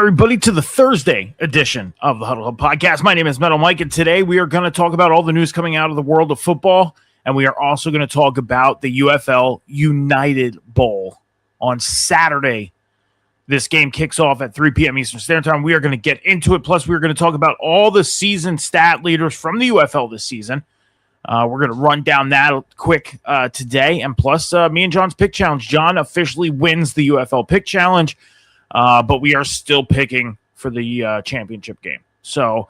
everybody, to the Thursday edition of the Huddle Hub Podcast. My name is Metal Mike, and today we are going to talk about all the news coming out of the world of football, and we are also going to talk about the UFL United Bowl on Saturday. This game kicks off at 3 p.m. Eastern Standard Time. We are going to get into it, plus we're going to talk about all the season stat leaders from the UFL this season. We're going to run down that quick today, and plus me and John's Pick Challenge. John officially wins the UFL Pick Challenge. But we are still picking for the championship game. So,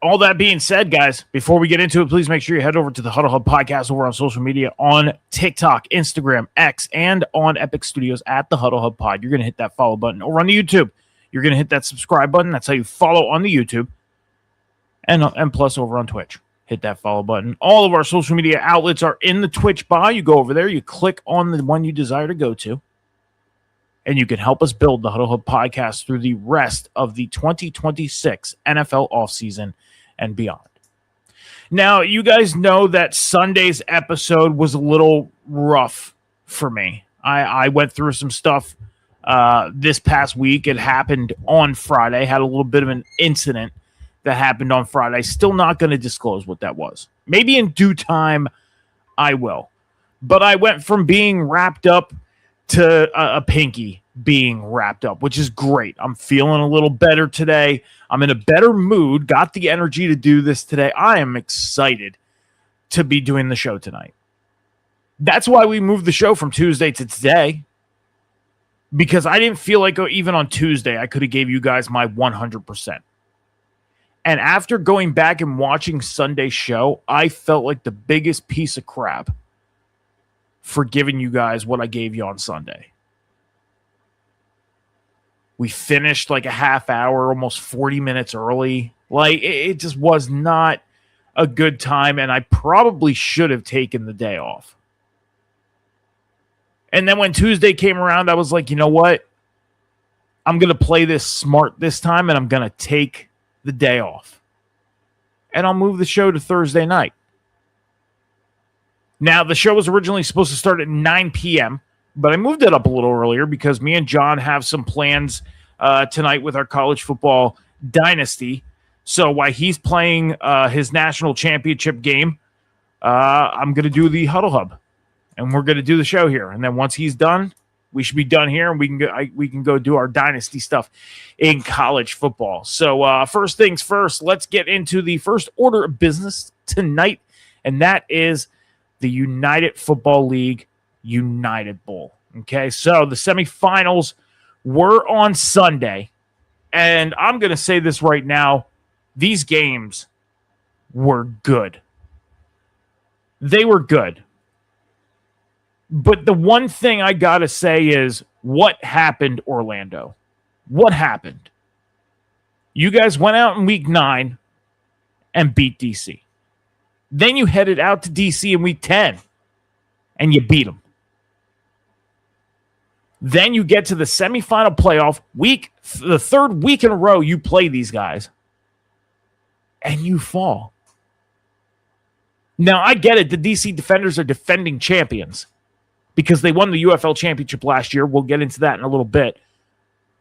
all that being said, guys, before we get into it, please make sure you head over to the Huddle Hub Podcast over on social media on TikTok, Instagram, X, and on Epic Studios at the Huddle Hub Pod. You're going to hit that follow button. Over on the YouTube, you're going to hit that subscribe button. That's how you follow on the YouTube. And plus over on Twitch, hit that follow button. All of our social media outlets are in the Twitch bio. You go over there, you click on the one you desire to go to, and you can help us build the Huddle Hub Podcast through the rest of the 2026 NFL offseason and beyond. Now, you guys know that Sunday's episode was a little rough for me. I went through some stuff this past week. It happened on Friday. Had a little bit of an incident that happened on Friday. Still not going to disclose what that was. Maybe in due time I will. But I went from being wrapped up to a pinky being wrapped up, which is great. I'm feeling a little better today. I'm in a better mood, got the energy to do this today. I am excited to be doing the show tonight. That's why we moved the show from Tuesday to today, because I didn't feel like even on Tuesday I could have gave you guys my 100%. And after going back and watching Sunday's show, I felt like the biggest piece of crap for giving you guys what I gave you on Sunday. We finished like a half hour, almost 40 minutes early. Like, it just was not a good time, and I probably should have taken the day off. And then when Tuesday came around, I was like, you know what? I'm going to play this smart this time, and I'm going to take the day off. And I'll move the show to Thursday night. Now, the show was originally supposed to start at 9 p.m., but I moved it up a little earlier because me and John have some plans tonight with our college football dynasty. So while he's playing his national championship game, I'm going to do the Huddle Hub, and we're going to do the show here. And then once he's done, we should be done here, and we can go do our dynasty stuff in college football. So first things first, let's get into the first order of business tonight, and that is the United Football League United Bowl. Okay, so the semifinals were on Sunday, and I'm going to say this right now, these games were good. They were good. But the one thing I got to say is, what happened, Orlando? What happened? You guys went out in week 9 and beat DC. Then you headed out to DC in week 10 and you beat them. Then you get to the semifinal playoff week, the third week in a row you play these guys, and you fall. Now, I get it. The DC Defenders are defending champions because they won the UFL championship last year. We'll get into that in a little bit.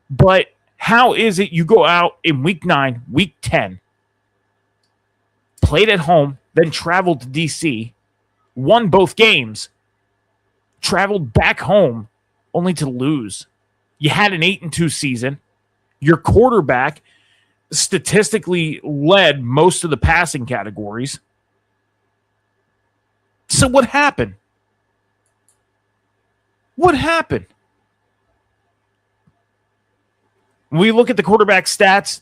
But how is it you go out in week 9, week 10, played at home, then traveled to DC, won both games, traveled back home, only to lose? You had an 8-2 season. Your quarterback statistically led most of the passing categories. So what happened? What happened? When we look at the quarterback stats,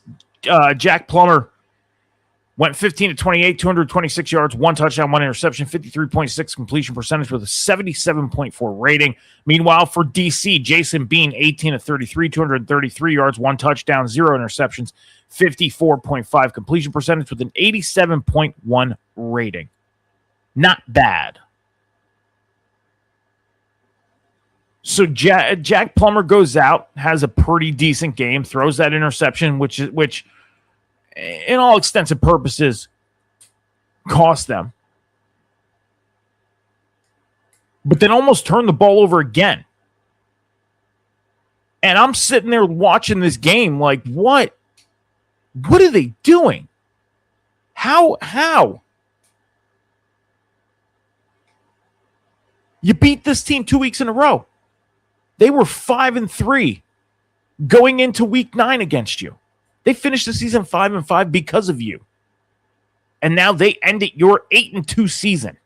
Jack Plummer went 15 to 28, 226 yards, 1 touchdown, 1 interception, 53.6 completion percentage with a 77.4 rating. Meanwhile, for DC, Jason Bean, 18 to 33, 233 yards, 1 touchdown, 0 interceptions, 54.5 completion percentage with an 87.1 rating. Not bad. So Jack Plummer goes out, has a pretty decent game, throws that interception, which in all extensive purposes cost them. But then almost turned the ball over again. And I'm sitting there watching this game like, what? What are they doing? How? You beat this team 2 weeks in a row. They were 5-3 going into week 9 against you. They finished the season 5-5 because of you. And now they ended your 8-2 season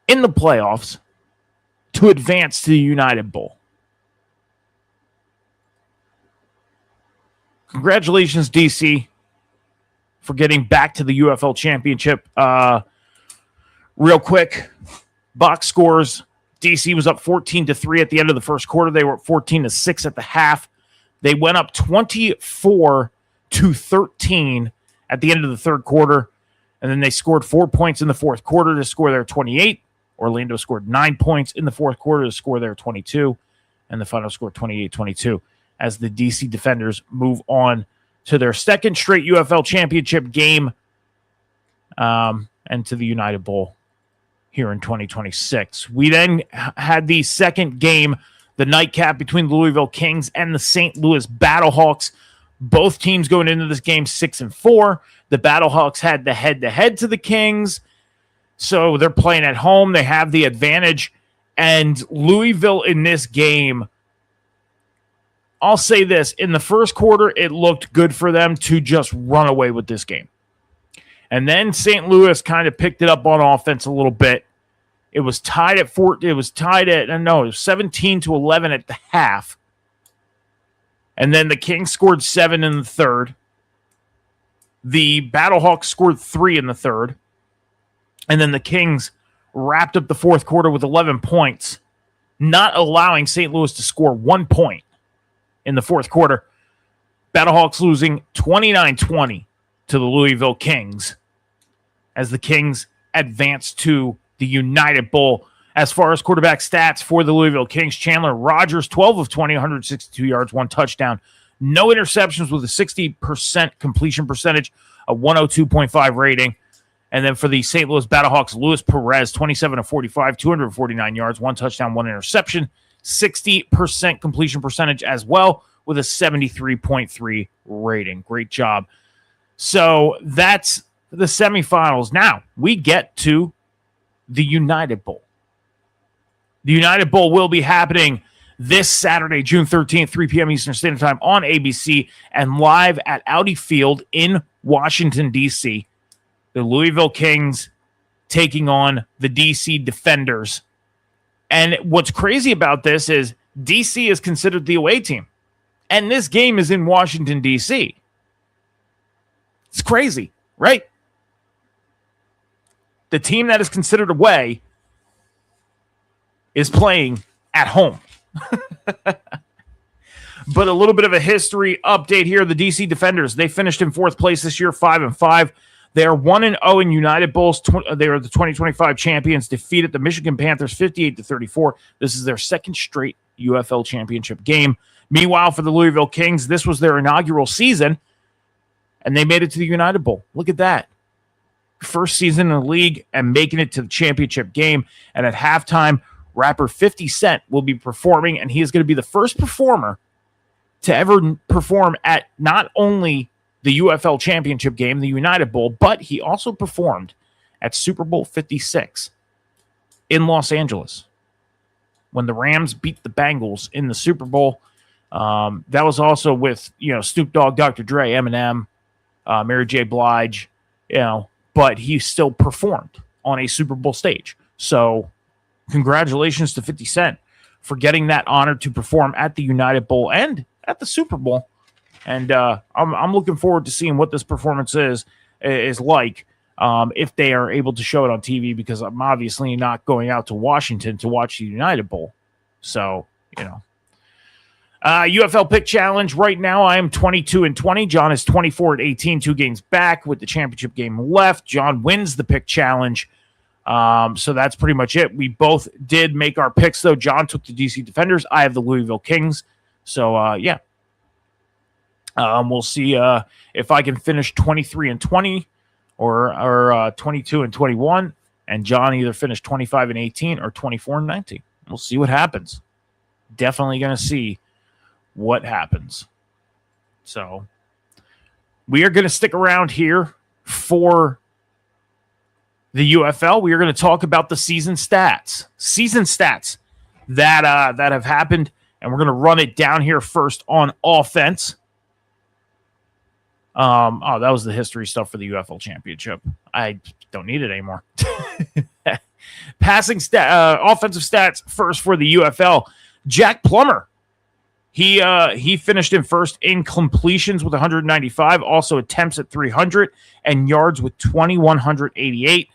in the playoffs to advance to the United Bowl. Congratulations, DC, for getting back to the UFL championship. Real quick, box scores. DC was up 14-3 at the end of the first quarter. They were 14-6 at the half. They went up 24-13 at the end of the third quarter. And then they scored 4 points in the fourth quarter to score their 28. Orlando scored 9 points in the fourth quarter to score their 22. And the final score 28-22 as the DC Defenders move on to their second straight UFL championship game and to the United Bowl here in 2026. We then had the second game, the nightcap between the Louisville Kings and the St. Louis Battlehawks. Both teams going into this game 6-4. The Battlehawks had the head-to-head to the Kings, so they're playing at home. They have the advantage. And Louisville in this game, I'll say this, in the first quarter, it looked good for them to just run away with this game. And then St. Louis kind of picked it up on offense a little bit. It was tied at 17-11 at the half. And then the Kings scored 7 in the third. The Battlehawks scored 3 in the third. And then the Kings wrapped up the fourth quarter with 11 points, not allowing St. Louis to score 1 point in the fourth quarter. Battlehawks losing 29-20 to the Louisville Kings as the Kings advance to the United Bowl. As far as quarterback stats for the Louisville Kings, Chandler Rogers, 12 of 20, 162 yards, 1 touchdown, no interceptions with a 60% completion percentage, a 102.5 rating. And then for the St. Louis Battlehawks, Luis Perez, 27 of 45, 249 yards, 1 touchdown, 1 interception, 60% completion percentage as well with a 73.3 rating. Great job. So that's the semifinals. Now we get to the United Bowl. The United Bowl will be happening this Saturday, June 13th, 3 p.m. Eastern Standard Time on ABC and live at Audi Field in Washington, D.C. The Louisville Kings taking on the D.C. Defenders. And what's crazy about this is D.C. is considered the away team. And this game is in Washington, D.C. It's crazy, right? The team that is considered away is playing at home. But a little bit of a history update here. The DC Defenders, they finished in fourth place this year, 5-5. They are 1-0 in United Bowls. They are the 2025 champions, defeated the Michigan Panthers 58-34. This is their second straight UFL championship game. Meanwhile, for the Louisville Kings, this was their inaugural season, and they made it to the United Bowl. Look at that. First season in the league and making it to the championship game. And at halftime, rapper 50 Cent will be performing, and he is going to be the first performer to ever perform at not only the UFL championship game, the United Bowl, but he also performed at Super Bowl 56 in Los Angeles when the Rams beat the Bengals in the Super Bowl. That was also with, Snoop Dogg, Dr. Dre, Eminem, Mary J. Blige, but he still performed on a Super Bowl stage. So congratulations to 50 Cent for getting that honor to perform at the United Bowl and at the Super Bowl. And I'm looking forward to seeing what this performance is like if they are able to show it on TV, because I'm obviously not going out to Washington to watch the United Bowl. So, UFL Pick Challenge. Right now, I am 22-20. John is 24-18, 2 games back with the championship game left. John wins the Pick Challenge. So that's pretty much it. We both did make our picks, though. John took the DC Defenders. I have the Louisville Kings. So, yeah. We'll see if I can finish 23-20 or 22-21. And John either finished 25-18 or 24-19. We'll see what happens. definitely going to see what happens. So we are going to stick around here for the UFL. We are going to talk about the season stats that have happened, and we're going to run it down here first on offense. That was the history stuff for the UFL championship. I don't need it anymore. Offensive stats first for the UFL. Jack Plummer, he finished in first in completions with 195, also attempts at 300, and yards with 2,188.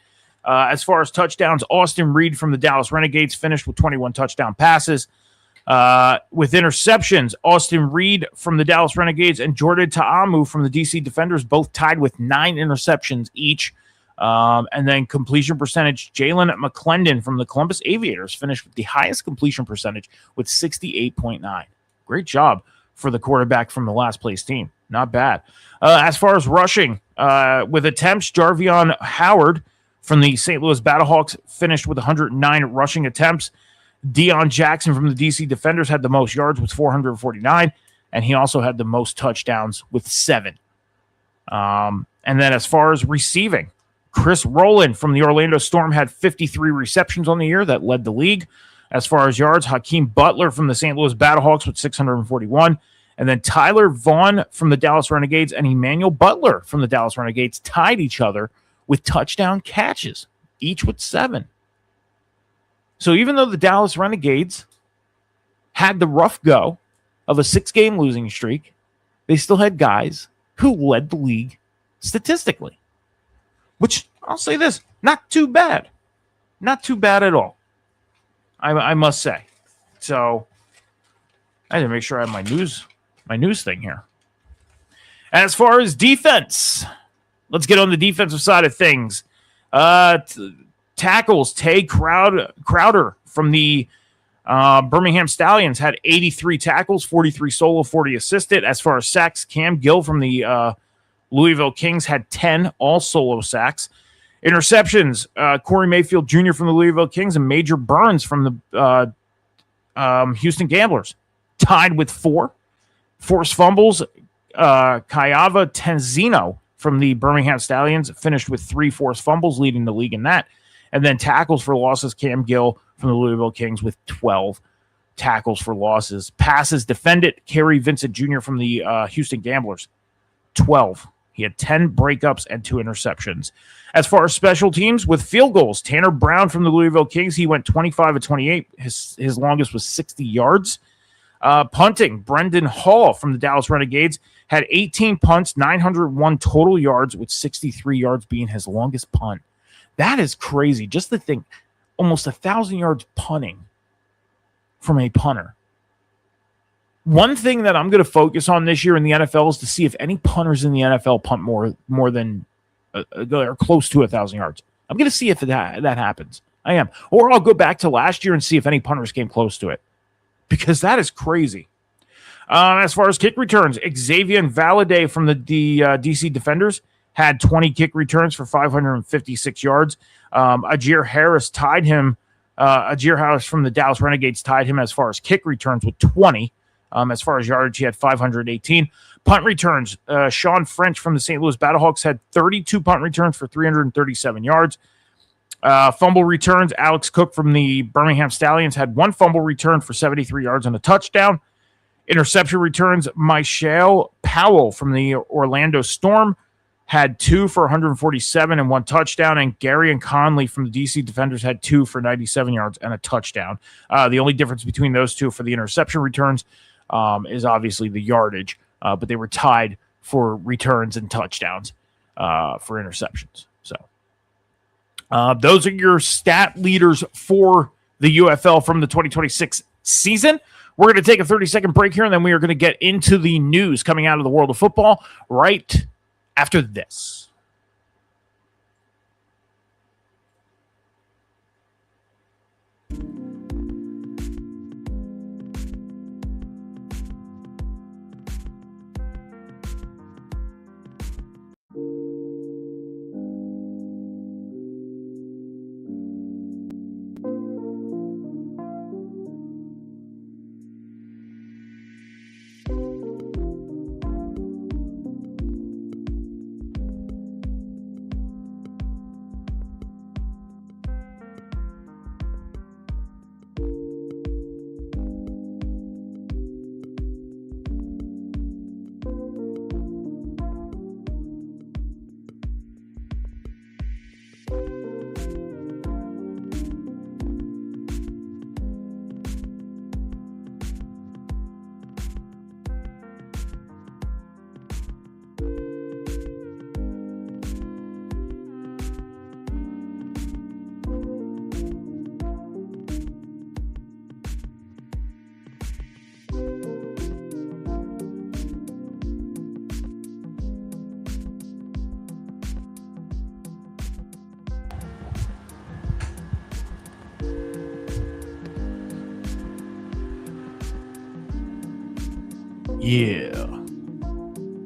As far as touchdowns, Austin Reed from the Dallas Renegades finished with 21 touchdown passes. With interceptions, Austin Reed from the Dallas Renegades and Jordan Ta'amu from the DC Defenders both tied with 9 interceptions each. And then completion percentage, Jalen McClendon from the Columbus Aviators finished with the highest completion percentage with 68.9. Great job for the quarterback from the last place team. Not bad. As far as rushing, with attempts, Jarvion Howard from the St. Louis Battlehawks finished with 109 rushing attempts. Deion Jackson from the DC Defenders had the most yards with 449, and he also had the most touchdowns with 7. And then as far as receiving, Chris Rowland from the Orlando Storm had 53 receptions on the year. That led the league. As far as yards, Hakeem Butler from the St. Louis Battlehawks with 641. And then Tyler Vaughn from the Dallas Renegades and Emmanuel Butler from the Dallas Renegades tied each other with touchdown catches, each with 7. So even though the Dallas Renegades had the rough go of a 6-game losing streak, they still had guys who led the league statistically. Which, I'll say this, not too bad. Not too bad at all, I must say. So, I had to make sure I have my news thing here. As far as defense, let's get on the defensive side of things. Tackles, Tay Crowder from the Birmingham Stallions had 83 tackles, 43 solo, 40 assisted. As far as sacks, Cam Gill from the Louisville Kings had 10 all solo sacks. Interceptions, Corey Mayfield Jr. from the Louisville Kings and Major Burns from the Houston Gamblers tied with 4. Forced fumbles, Kayava Tenzino from the Birmingham Stallions finished with 3 forced fumbles, leading the league in that. And then tackles for losses, Cam Gill from the Louisville Kings with 12 tackles for losses. Passes defended, Kerry Vincent Jr. from the Houston Gamblers, 12. He had 10 breakups and 2 interceptions. As far as special teams, with field goals, Tanner Brown from the Louisville Kings, he went 25 of 28. His longest was 60 yards. Punting, Brendan Hall from the Dallas Renegades had 18 punts, 901 total yards, with 63 yards being his longest punt. That is crazy. Just to think, almost 1,000 yards punting from a punter. One thing that I'm going to focus on this year in the NFL is to see if any punters in the NFL punt more than or close to 1,000 yards. I'm going to see if that happens. I am. Or I'll go back to last year and see if any punters came close to it, because that is crazy. As far as kick returns, Xavier Valladay from the DC Defenders had 20 kick returns for 556 yards. Ajir Harris tied him. Ajir Harris from the Dallas Renegades tied him as far as kick returns with 20. As far as yardage, he had 518. Punt returns, Sean French from the St. Louis Battlehawks had 32 punt returns for 337 yards. Fumble returns, Alex Cook from the Birmingham Stallions had 1 fumble return for 73 yards and a touchdown. Interception returns, Michelle Powell from the Orlando Storm had 2 for 147 and 1 touchdown, and Gary and Conley from the DC Defenders had 2 for 97 yards and a touchdown. The only difference between those two for the interception returns is obviously the yardage, but they were tied for returns and touchdowns for interceptions. So those are your stat leaders for the UFL from the 2026 season. We're going to take a 30-second break here, and then we are going to get into the news coming out of the world of football right after this. Yeah.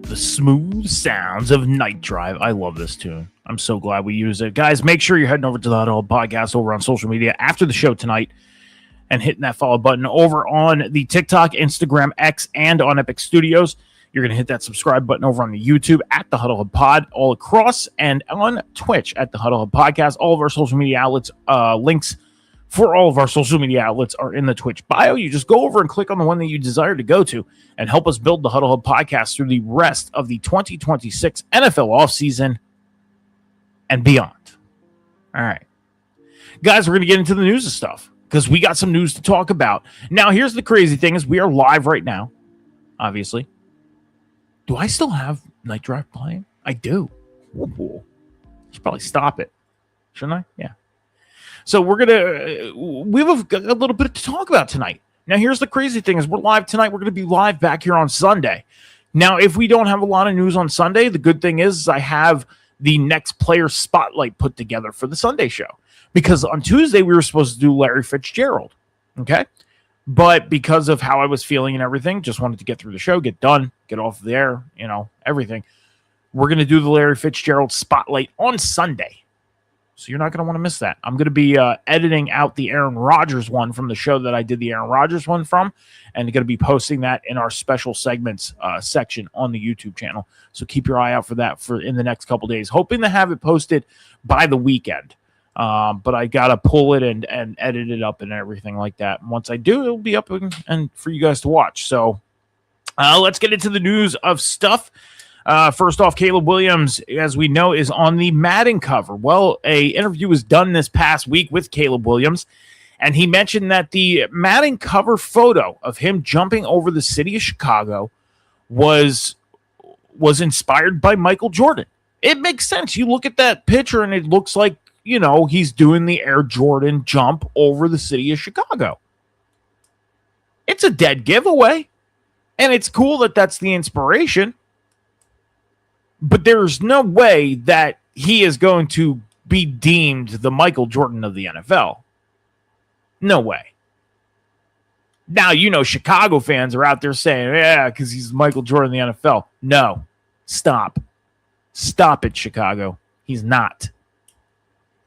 The smooth sounds of Night Drive. I love this tune. I'm so glad we use it. Guys, make sure you're heading over to the Huddle Podcast over on social media after the show tonight and hitting that follow button over on the TikTok, Instagram, X, and on Epic Studios. You're going to hit that subscribe button over on the YouTube at the Huddle Hub Pod all across, and on Twitch at the Huddle Hub Podcast. All of our social media outlets, links for all of our social media outlets are in the Twitch bio. You just go over and click on the one that you desire to go to and help us build the Huddle Hub Podcast through the rest of the 2026 NFL offseason and beyond. All right. Guys, we're going to get into the news and stuff because we got some news to talk about. Now, here's the crazy thing is we are live right now, obviously. Do I still have Night Drive playing? I do. Ooh. Should probably stop it. Shouldn't I? Yeah. So we have a little bit to talk about tonight. Now, here's the crazy thing is we're live tonight. We're going to be live back here on Sunday. Now, if we don't have a lot of news on Sunday, the good thing is I have the next player spotlight put together for the Sunday show. Because on Tuesday, we were supposed to do Larry Fitzgerald. Okay? But because of how I was feeling and everything, just wanted to get through the show, get done, get off there, everything. We're going to do the Larry Fitzgerald spotlight on Sunday. So you're not going to want to miss that. I'm going to be editing out the Aaron Rodgers one from the show that I did the Aaron Rodgers one from, and going to be posting that in our special segments section on the YouTube channel. So keep your eye out for that in the next couple days. Hoping to have it posted by the weekend. But I got to pull it and edit it up and everything like that. And once I do, it'll be up and for you guys to watch. So let's get into the news of stuff. First off, Caleb Williams, as we know, is on the Madden cover. Well, a interview was done this past week with Caleb Williams, and he mentioned that the Madden cover photo of him jumping over the city of Chicago was inspired by Michael Jordan. It makes sense. You look at that picture, and it looks like, he's doing the Air Jordan jump over the city of Chicago. It's a dead giveaway, and it's cool that that's the inspiration. But there's no way that he is going to be deemed the Michael Jordan of the NFL. No way. Now, Chicago fans are out there saying, yeah, because he's Michael Jordan of the NFL. No. Stop. Stop it, Chicago. He's not.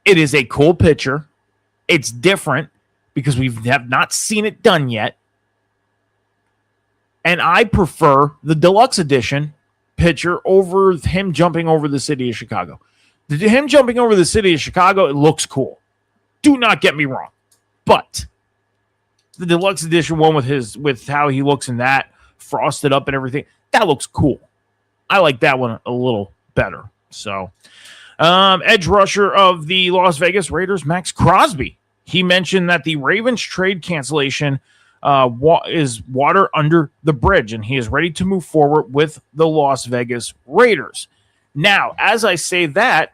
It is a cool picture. It's different because we have not seen it done yet. And I prefer the deluxe edition picture over him jumping over the city of Chicago. Him jumping over the city of Chicago, it looks cool. Do not get me wrong. But the deluxe edition one with how he looks in that, frosted up and everything, that looks cool. I like that one a little better. So, edge rusher of the Las Vegas Raiders, Max Crosby. He mentioned that the Ravens trade cancellation is water under the bridge, and he is ready to move forward with the Las Vegas Raiders. Now, as I say that,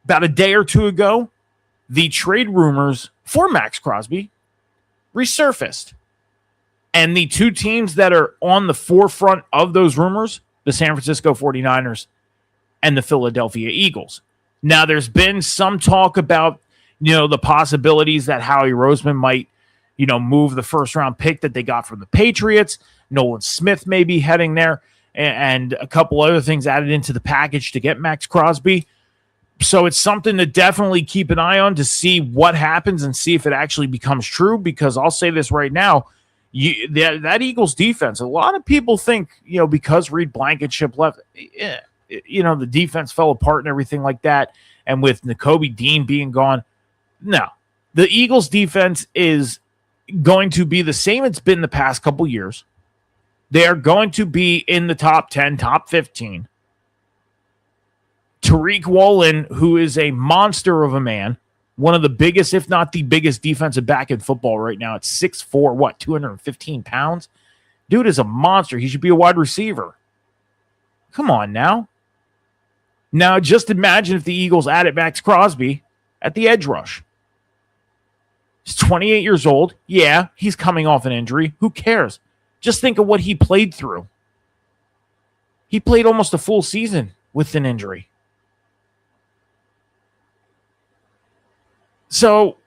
about a day or two ago, the trade rumors for Max Crosby resurfaced. And the two teams that are on the forefront of those rumors, the San Francisco 49ers and the Philadelphia Eagles. Now, there's been some talk about, the possibilities that Howie Roseman might move the first-round pick that they got from the Patriots. Nolan Smith may be heading there, and a couple other things added into the package to get Max Crosby. So it's something to definitely keep an eye on to see what happens and see if it actually becomes true, because I'll say this right now, that Eagles defense, a lot of people think, because Reed Blankenship left, the defense fell apart and everything like that, and with Nakobe Dean being gone, no. The Eagles defense is going to be the same it's been the past couple years. They are going to be in the top 10, top 15. Tariq Woolen, who is a monster of a man, one of the biggest, if not the biggest defensive back in football right now. It's 6'4", 215 pounds? Dude is a monster. He should be a wide receiver. Come on now. Now, just imagine if the Eagles added Max Crosby at the edge rush. He's 28 years old. Yeah, he's coming off an injury. Who cares? Just think of what he played through. He played almost a full season with an injury. So,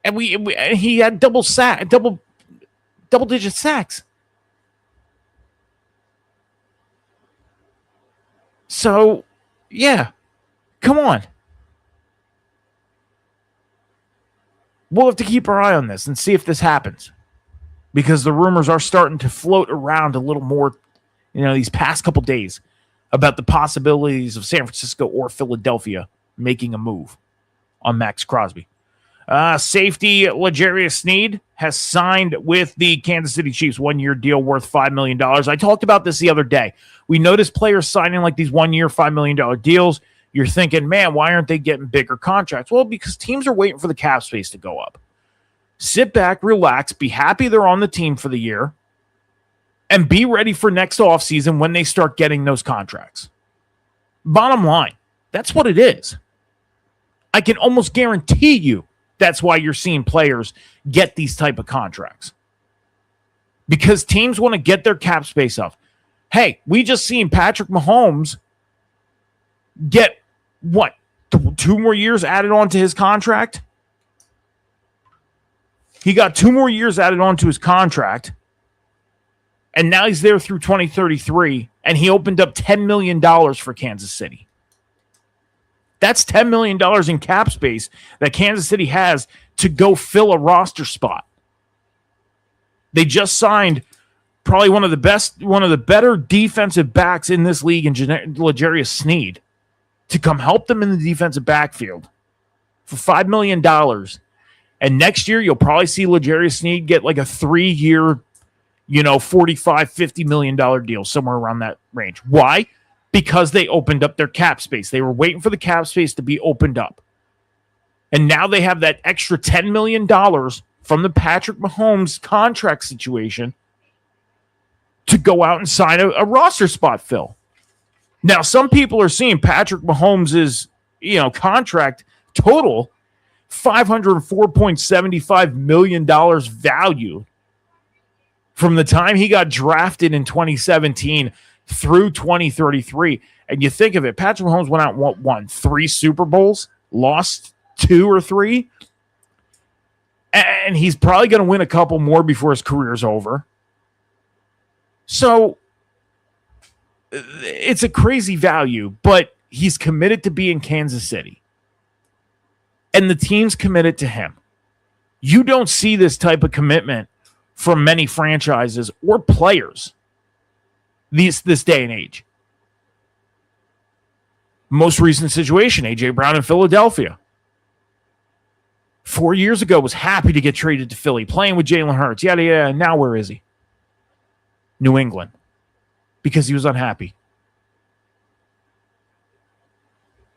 and he had double-digit sacks. So, yeah, come on. We'll have to keep our eye on this and see if this happens, because the rumors are starting to float around a little more, these past couple days about the possibilities of San Francisco or Philadelphia making a move on Max Crosby. Safety L'Jarius Sneed has signed with the Kansas City Chiefs, 1-year deal worth $5 million. I talked about this the other day. We noticed players signing like these 1-year, $5 million deals. You're thinking, man, why aren't they getting bigger contracts? Well, because teams are waiting for the cap space to go up. Sit back, relax, be happy they're on the team for the year, and be ready for next offseason when they start getting those contracts. Bottom line, that's what it is. I can almost guarantee you that's why you're seeing players get these type of contracts. Because teams want to get their cap space up. Hey, we just seen Patrick Mahomes get, 2 more years added on to his contract? He got 2 more years added on to his contract, and now he's there through 2033, and he opened up $10 million for Kansas City. That's $10 million in cap space that Kansas City has to go fill a roster spot. They just signed probably one of the better defensive backs in this league in L'Jarius Sneed to come help them in the defensive backfield for $5 million. And next year, you'll probably see L'Jarius Sneed get like a 3-year, $45-50 million deal, somewhere around that range. Why? Because they opened up their cap space. They were waiting for the cap space to be opened up. And now they have that extra $10 million from the Patrick Mahomes contract situation to go out and sign a roster spot fill. Now, some people are seeing Patrick Mahomes' contract total $504.75 million value from the time he got drafted in 2017 through 2033. And you think of it, Patrick Mahomes went out and won 3 Super Bowls, lost 2 or 3, and he's probably going to win a couple more before his career's over. So it's a crazy value, but he's committed to be in Kansas City. And the team's committed to him. You don't see this type of commitment from many franchises or players this day and age. Most recent situation, A.J. Brown in Philadelphia. 4 years ago was happy to get traded to Philly, playing with Jalen Hurts. Yada, yada. Now where is he? New England. Because he was unhappy.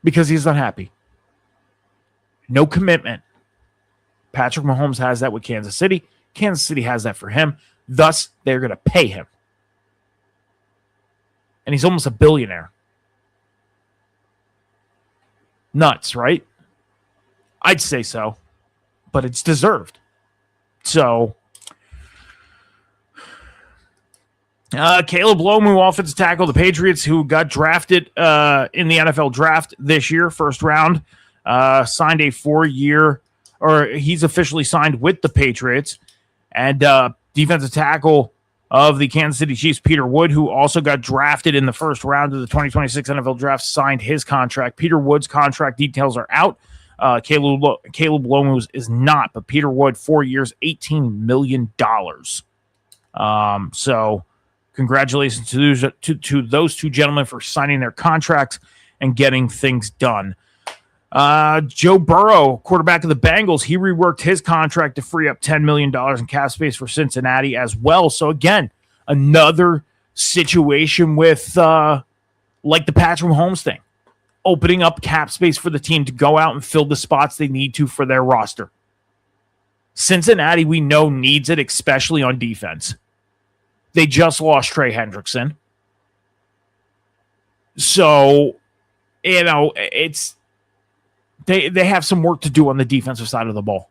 Because he's unhappy. No commitment. Patrick Mahomes has that with Kansas City. Kansas City has that for him. Thus, they're going to pay him. And he's almost a billionaire. Nuts, right? I'd say so. But it's deserved. So, Caleb Lomu, offensive tackle, the Patriots, who got drafted in the NFL draft this year, first round, signed a 4-year, or he's officially signed with the Patriots. And defensive tackle of the Kansas City Chiefs, Peter Wood, who also got drafted in the first round of the 2026 NFL draft, signed his contract. Peter Wood's contract details are out. Caleb Lomu is not, but Peter Wood, 4 years, $18 million. So congratulations to those two gentlemen for signing their contracts and getting things done. Joe Burrow, quarterback of the Bengals, he reworked his contract to free up $10 million in cap space for Cincinnati as well. So again, another situation with like the Patrick Mahomes thing, opening up cap space for the team to go out and fill the spots they need to for their roster. Cincinnati, we know, needs it, especially on defense. They just lost Trey Hendrickson. So, it's they have some work to do on the defensive side of the ball.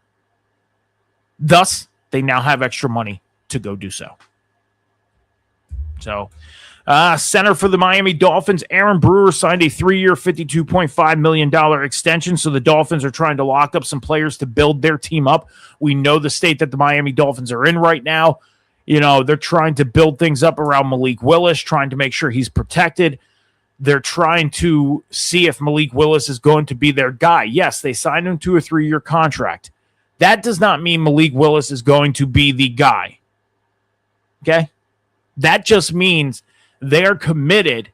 Thus, they now have extra money to go do so. So, center for the Miami Dolphins, Aaron Brewer, signed a 3-year, $52.5 million extension. So the Dolphins are trying to lock up some players to build their team up. We know the state that the Miami Dolphins are in right now. They're trying to build things up around Malik Willis, trying to make sure he's protected. they're trying to see if Malik Willis is going to be their guy. Yes, they signed him to a 3-year contract. That does not mean Malik Willis is going to be the guy. Okay? That just means they're committed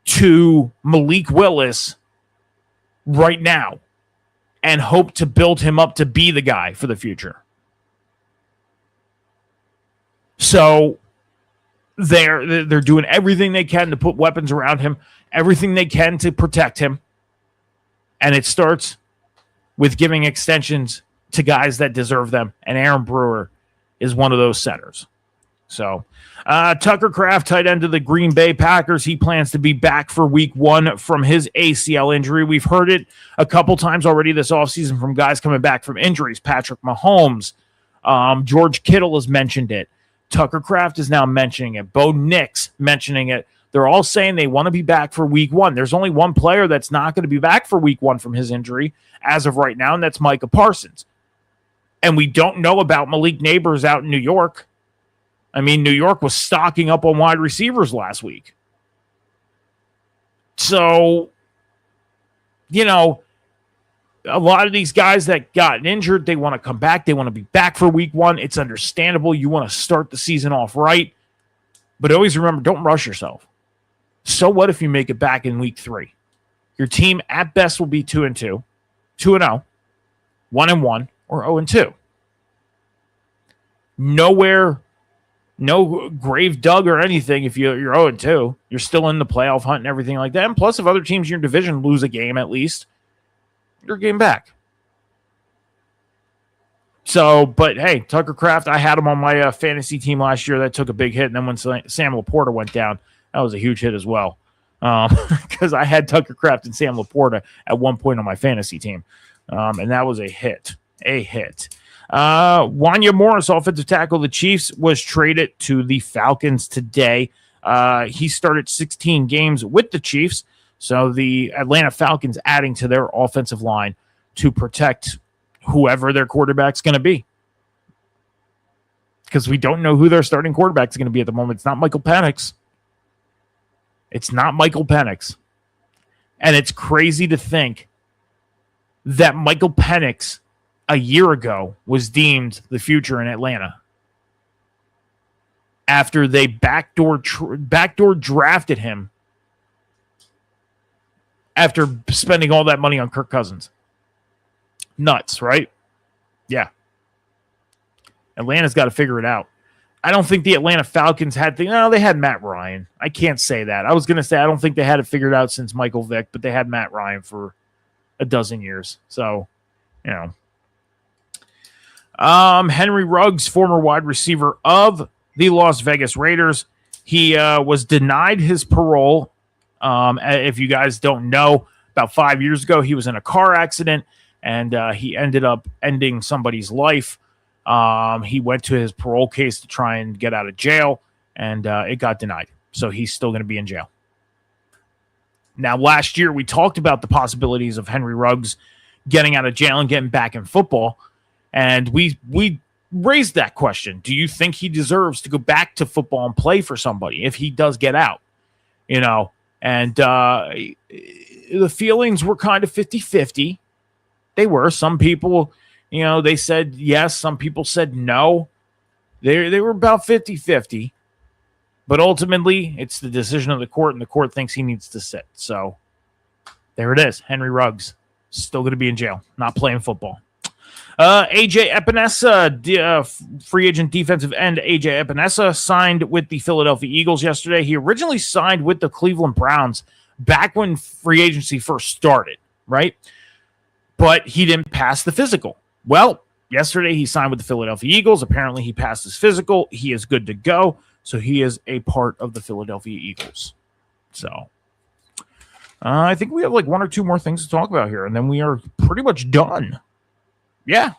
to Malik Willis right now and hope to build him up to be the guy for the future. So they're doing everything they can to put weapons around him, everything they can to protect him. And it starts with giving extensions to guys that deserve them. And Aaron Brewer is one of those centers. So Tucker Kraft, tight end of the Green Bay Packers, he plans to be back for week 1 from his ACL injury. We've heard it a couple times already this offseason from guys coming back from injuries. Patrick Mahomes, George Kittle has mentioned it. Tucker Kraft is now mentioning it. Bo Nix mentioning it. They're all saying they want to be back for week 1. There's only one player that's not going to be back for week 1 from his injury as of right now, and that's Micah Parsons. And we don't know about Malik Neighbors out in New York. I mean, New York was stocking up on wide receivers last week. So, you know, a lot of these guys that got injured, they want to come back. They want to be back for week 1. It's understandable. You want to start the season off right. But always remember, don't rush yourself. So what if you make it back in week 3? Your team at best will be 2-2, 2-0, 1-1, or 0-2. Nowhere, no grave dug or anything if you're 0-2. You're still in the playoff hunt and everything like that. And plus, if other teams in your division lose a game at least, your game back. So, but hey, Tucker Kraft, I had him on my fantasy team last year. That took a big hit. And then when Sam Laporta went down, that was a huge hit as well. Because I had Tucker Kraft and Sam Laporta at one point on my fantasy team. And that was a hit. Wanya Morris, offensive tackle of the Chiefs, was traded to the Falcons today. He started 16 games with the Chiefs. So the Atlanta Falcons adding to their offensive line to protect whoever their quarterback's going to be. Because we don't know who their starting quarterback's going to be at the moment. It's not Michael Penix. And it's crazy to think that Michael Penix a year ago was deemed the future in Atlanta. After they backdoor drafted him after spending all that money on Kirk Cousins. Nuts, right? Yeah. Atlanta's got to figure it out. I don't think the Atlanta Falcons had they had Matt Ryan. I can't say that. I was going to say I don't think they had it figured out since Michael Vick, but they had Matt Ryan for a dozen years. So, you know. Henry Ruggs, former wide receiver of the Las Vegas Raiders, he was denied his parole. If you guys don't know, about 5 years ago, he was in a car accident, and he ended up ending somebody's life. He went to his parole case to try and get out of jail, and it got denied. So he's still going to be in jail. Now, last year, we talked about the possibilities of Henry Ruggs getting out of jail and getting back in football. And we raised that question. Do you think he deserves to go back to football and play for somebody if he does get out? You know, and the feelings were kind of 50-50. They were. Some people, you know, they said yes. Some people said no. They were about 50-50. But ultimately, it's the decision of the court, and the court thinks he needs to sit. So there it is. Henry Ruggs still going to be in jail, not playing football. AJ Epinesa, free agent defensive end AJ Epinesa, signed with the Philadelphia Eagles yesterday. He originally signed with the Cleveland Browns back when free agency first started, right? But he didn't pass the physical. Well, yesterday he signed with the Philadelphia Eagles. Apparently he passed his physical. He is good to go. So he is a part of the Philadelphia Eagles. So I think we have like one or two more things to talk about here, and then we are pretty much done. Yeah.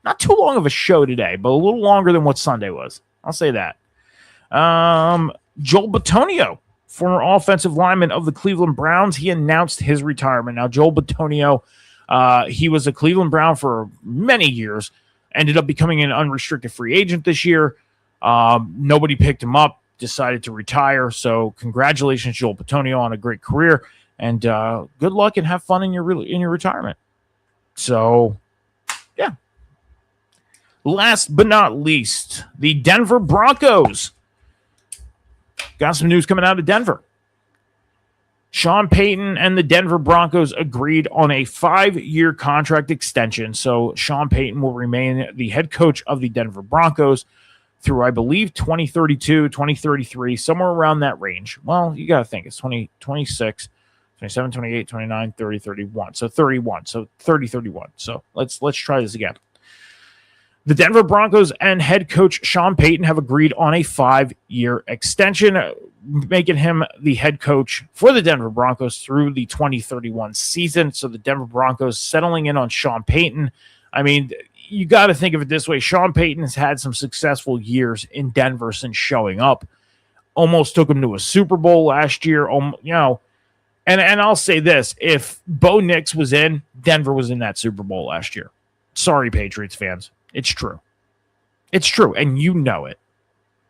Not too long of a show today, but a little longer than what Sunday was. I'll say that. Joel Bitonio, former offensive lineman of the Cleveland Browns, he announced his retirement. Now, Joel Bitonio, he was a Cleveland Brown for many years, ended up becoming an unrestricted free agent this year. Nobody picked him up. decided to retire. So congratulations, Joel Bitonio, on a great career, and good luck and have fun in your retirement. So, yeah. Last but not least, the Denver Broncos. Got some news coming out of Denver. Sean Payton and the Denver Broncos agreed on a 5-year contract extension. So Sean Payton will remain the head coach of the Denver Broncos through, I believe, 2032, 2033, somewhere around that range. Well, you got to think it's 2026, 27, 28, 29, 30, 31. So 31. So 30, 31. So let's try this again. The Denver Broncos and head coach Sean Payton have agreed on a 5-year extension, making him the head coach for the Denver Broncos through the 2031 season. So the Denver Broncos settling in on Sean Payton. I mean, you got to think of it this way. Sean Payton has had some successful years in Denver since showing up. Almost took him to a Super Bowl last year. And I'll say this. If Bo Nix was in, Denver was in that Super Bowl last year. Sorry, Patriots fans. It's true. It's true, and you know it.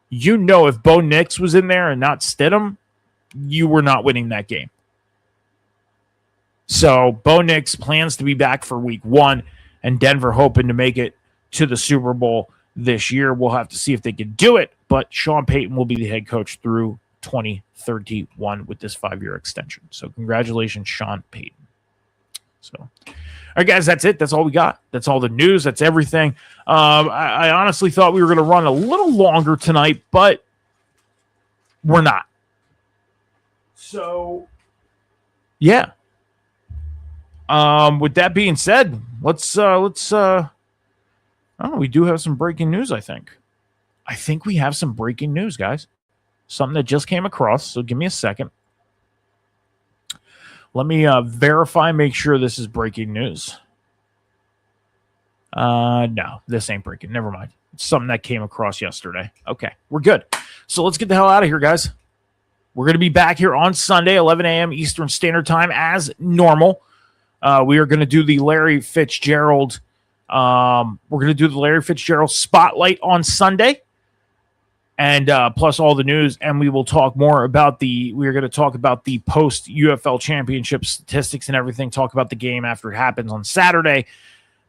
You know if Bo Nix was in there and not Stidham, you were not winning that game. So Bo Nix plans to be back for week 1, and Denver hoping to make it to the Super Bowl this year. We'll have to see if they can do it, but Sean Payton will be the head coach through 2031 with this 5-year extension. So congratulations, Sean Payton. So, all right, guys, that's it. That's all we got. That's all the news. That's everything. I honestly thought we were going to run a little longer tonight, but we're not. So, yeah. With that being said, let's we do have some breaking news, I think. I think we have some breaking news, guys. Something that just came across, so give me a second. Let me verify, make sure this is breaking news. No, this ain't breaking. Never mind. It's something that came across yesterday. Okay, we're good. So let's get the hell out of here, guys. We're going to be back here on Sunday, 11 a.m. Eastern Standard Time, as normal. We are going to do the Larry Fitzgerald. We're going to do the Larry Fitzgerald Spotlight on Sunday. And plus all the news, and we will talk more about we're going to talk about the post UFL championship statistics and everything, talk about the game after it happens on Saturday.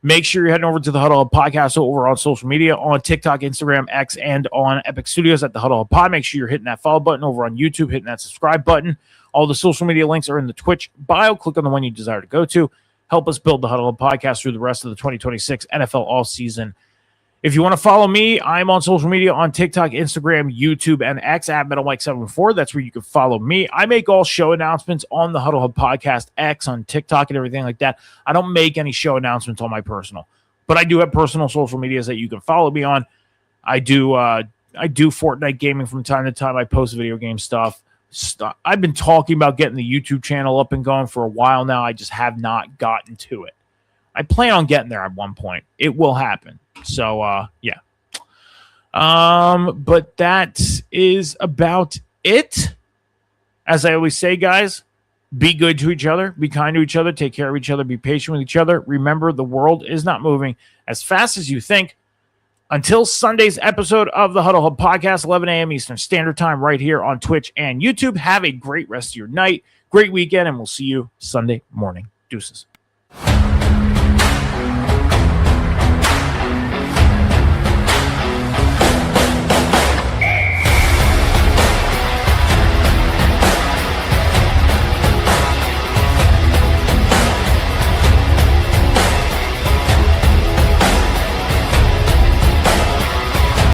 Make sure you're heading over to the Huddle Up Podcast over on social media, on TikTok, Instagram, X, and on Epic Studios at the Huddle Up Pod. Make sure you're hitting that follow button over on YouTube, hitting that subscribe button. All the social media links are in the Twitch bio. Click on the one you desire to go to. Help us build the Huddle Up Podcast through the rest of the 2026 NFL all-season. If you want to follow me, I'm on social media on TikTok, Instagram, YouTube, and X at MetalMike74. That's where you can follow me. I make all show announcements on the Huddle Hub Podcast X on TikTok and everything like that. I don't make any show announcements on my personal, but I do have personal social medias that you can follow me on. I do Fortnite gaming from time to time. I post video game stuff. I've been talking about getting the YouTube channel up and going for a while now. I just have not gotten to it. I plan on getting there at one point. It will happen. So, yeah. But that is about it. As I always say, guys, be good to each other, be kind to each other, take care of each other, be patient with each other. Remember, the world is not moving as fast as you think. Until Sunday's episode of the Huddle Hub Podcast, 11 a.m. Eastern Standard Time, right here on Twitch and YouTube. Have a great rest of your night, great weekend, and we'll see you Sunday morning. Deuces.